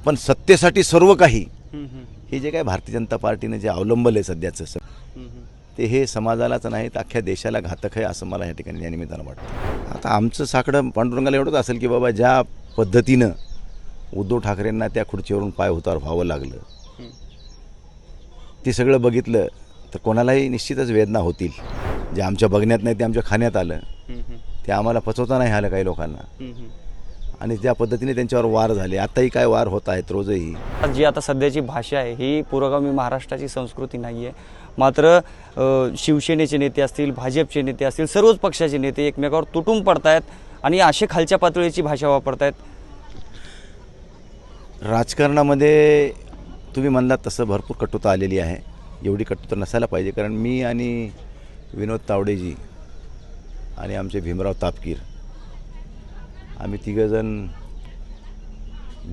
पण सत्तेसाठी सर्व काही हे जे काय भारतीय जनता पार्टीने जे अवलंबले सध्याचं ते हे समाजालाच नाही तर अख्ख्या देशाला घातक आहे असं मला या ठिकाणी या निमित्तानं वाटतं. आता आमचं साकडं पांडुरंगाला एवढंच असेल की बाबा ज्या पद्धतीनं उद्धव ठाकरेंना त्या खुर्चीवरून पाय उतार व्हावं लागलं ते सगळं बघितलं तर कोणालाही निश्चितच वेदना होतील. जे आमच्या बघण्यात नाही ते आमच्या खाण्यात आलं, ते आम्हाला पचवता नाही आलं काही लोकांना, आणि ज्या पद्धतीने त्यांच्यावर वार झाले, आताही काय वार होत आहेत रोजही. जी आता सध्याची भाषा आहे ही पुरोगामी महाराष्ट्राची संस्कृती नाही आहे. मात्र शिवसेनेचे नेते असतील, भाजपचे नेते असतील, सर्वच पक्षाचे नेते एकमेकावर तुटून पडतायत आणि असे खालच्या पातळीची भाषा वापरतायत. राजकारणामध्ये तुम्ही म्हणलात तसं भरपूर कटुता आलेली आहे. एवढी कटुता नसायला पाहिजे, कारण मी आणि विनोद तावडेजी आणि आमचे भीमराव तापकीर आम्ही तिघंजण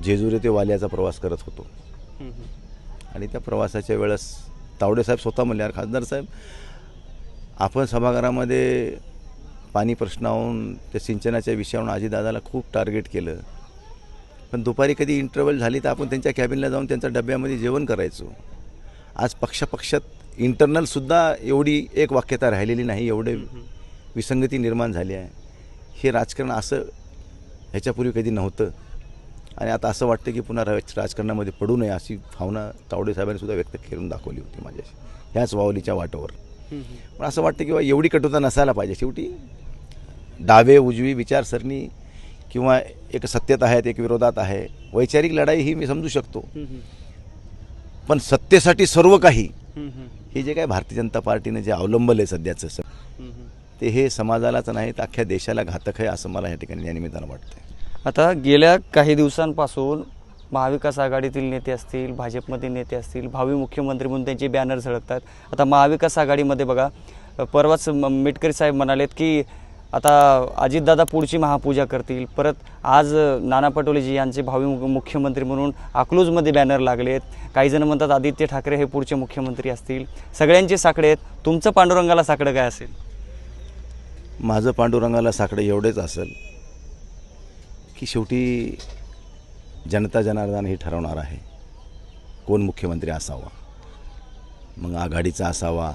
जेजुरी ते वालियाचा प्रवास करत होतो. आणि त्या प्रवासाच्या वेळेस तावडेसाहेब स्वतः म्हणल्यावर खासदार साहेब आपण सभागृहामध्ये पाणी प्रश्नावरून त्या सिंचनाच्या विषयावरून अजितदादाला खूप टार्गेट केलं, पण दुपारी कधी इंटरव्हल झाली तर आपण त्यांच्या कॅबिनला जाऊन त्यांच्या डब्यामध्ये जेवण करायचो. आज पक्षात इंटरनलसुद्धा एवढी एक वाक्यता राहिलेली नाही, एवढे विसंगती निर्माण झाली आहे. हे राजकारण असं ह्याच्यापूर्वी कधी नव्हतं, आणि आता असं वाटतं की पुन्हा राजकारणामध्ये पडू नये अशी भावना तावडे साहेबांनी सुद्धा व्यक्त करून दाखवली होती माझ्याशी ह्याच वावलीच्या वाटावर. पण असं वाटतं की एवढी कटुता नसायला पाहिजे. शेवटी डावे उजवी विचारसरणी किंवा एक सत्तेत आहेत एक विरोधात आहे, वैचारिक लढाई ही मी समजू शकतो, पण सत्तेसाठी सर्व काही हे जे काय भारतीय जनता पार्टीने जे अवलंबले सध्याचं ते हे समाजालाच नाही तर अख्ख्या देशाला घातक आहे असं मला या ठिकाणी या निमित्तानं वाटतं. आता गेल्या काही दिवसांपासून महाविकास आघाडीतील नेते असतील, भाजपमधील नेते असतील, भावी मुख्यमंत्री म्हणून त्यांचे बॅनर झळकतात. आता महाविकास आघाडीमध्ये बघा, परवाच मिटकरी साहेब म्हणालेत की आता अजितदादा पुढची महापूजा करतील. परत आज नाना पटोलेजी यांचे भावी मुख्यमंत्री म्हणून अकलूजमध्ये बॅनर लागलेत. काही जण म्हणतात आदित्य ठाकरे हे पुढचे मुख्यमंत्री असतील. सगळ्यांचे साकडे आहेत. तुमचं पांडुरंगाला साकडं काय असेल? माझं पांडुरंगाला साकडं एवढेच असेल की शेवटी जनता जनार्दन हे ठरवणार आहे कोण मुख्यमंत्री असावा. मग आघाडीचा असावा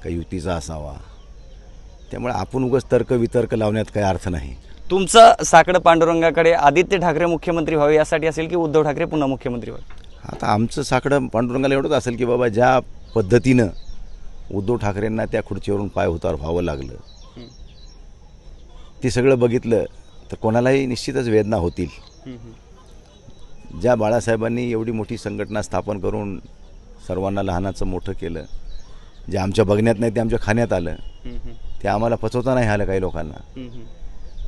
का युतीचा असावा, त्यामुळे आपण उगाच तर्क वितर्क लावण्यात काही अर्थ नाही. तुमचं साकडं पांडुरंगाकडे आदित्य ठाकरे मुख्यमंत्री व्हावे यासाठी असेल की उद्धव ठाकरे पुन्हा मुख्यमंत्री व्हावे? आता आमचं साकडं पांडुरंगाला एवढंच असेल की बाबा ज्या पद्धतीनं उद्धव ठाकरेंना त्या खुर्चीवरून पाय उतार व्हावं लागलं ते सगळं बघितलं तर कोणालाही निश्चितच वेदना होतील. ज्या बाळासाहेबांनी एवढी मोठी संघटना स्थापन करून सर्वांना लहानाचं मोठं केलं, जे आमच्या बघण्यात नाही ते आमच्या खाण्यात आलं, ते आम्हाला पचवता नाही आलं काही लोकांना,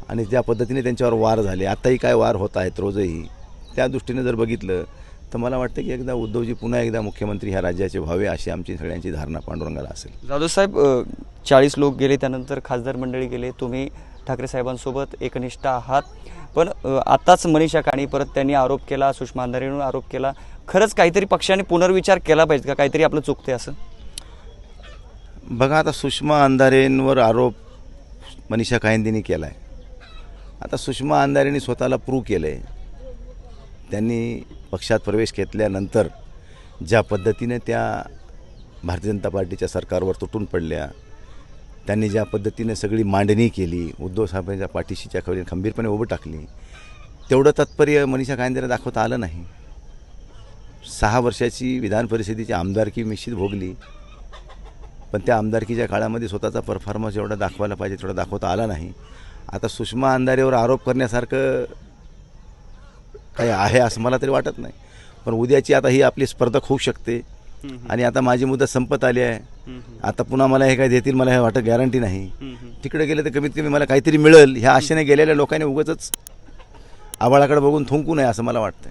आणि ज्या पद्धतीने त्यांच्यावर वार झाले, आताही काय वार होत आहेत रोजही, त्या दृष्टीने जर बघितलं तर मला वाटतं की एकदा उद्धवजी पुन्हा एकदा मुख्यमंत्री ह्या राज्याचे व्हावे अशी आमची सगळ्यांची धारणा पांडुरंगाला असेल. जाधव साहेब, 40 लोक गेले, त्यानंतर खासदार मंडळी गेले, तुम्ही ठाकरे साहेबांसोबत एकनिष्ठ आहात. पण आताच मनीषा काणे परत त्यांनी आरोप केला, सुषमा अंधारेंवर आरोप केला. खरंच काहीतरी पक्षाने पुनर्विचार केला पाहिजे का? काहीतरी आपलं चुकते असं? बघा, आता सुषमा अंधारेंवर आरोप मनीषा कायंदेंनी केला आहे. आता सुषमा अंधारेंनी स्वतःला प्रूव्ह केलं आहे. त्यांनी पक्षात प्रवेश घेतल्यानंतर ज्या पद्धतीने त्या भारतीय जनता पार्टीच्या सरकारवर तुटून पडल्या, त्यांनी ज्या पद्धतीने सगळी मांडणी केली, उद्धव साहेबांच्या पाठीशीच्या खंबीरपणे उभं टाकली, तेवढं तात्पर्य मनीषा कायंदेला दाखवता आलं नाही. 6 वर्षाची विधान परिषदेची आमदारकी निश्चित भोगली, पण त्या आमदारकीच्या काळामध्ये स्वतःचा परफॉर्मन्स एवढा दाखवायला पाहिजे तेवढा दाखवता आला नाही. आता सुषमा अंधारेवर आरोप करण्यासारखं काही आहे असं मला तरी वाटत नाही. पण उद्याची आता ही आपली स्पर्धक होऊ शकते, आणि आता माझी मुदत संपत आली आहे. आता पुन्हा मला हे काय देतील मला हे वाटत गॅरंटी नाही. तिकडे गेले तर कमीत कमी मला काहीतरी मिळेल ह्या आशेने गेलेल्या लोकांनी उगाचच आभाळाकडे बघून थुंकू नये असं मला वाटतं.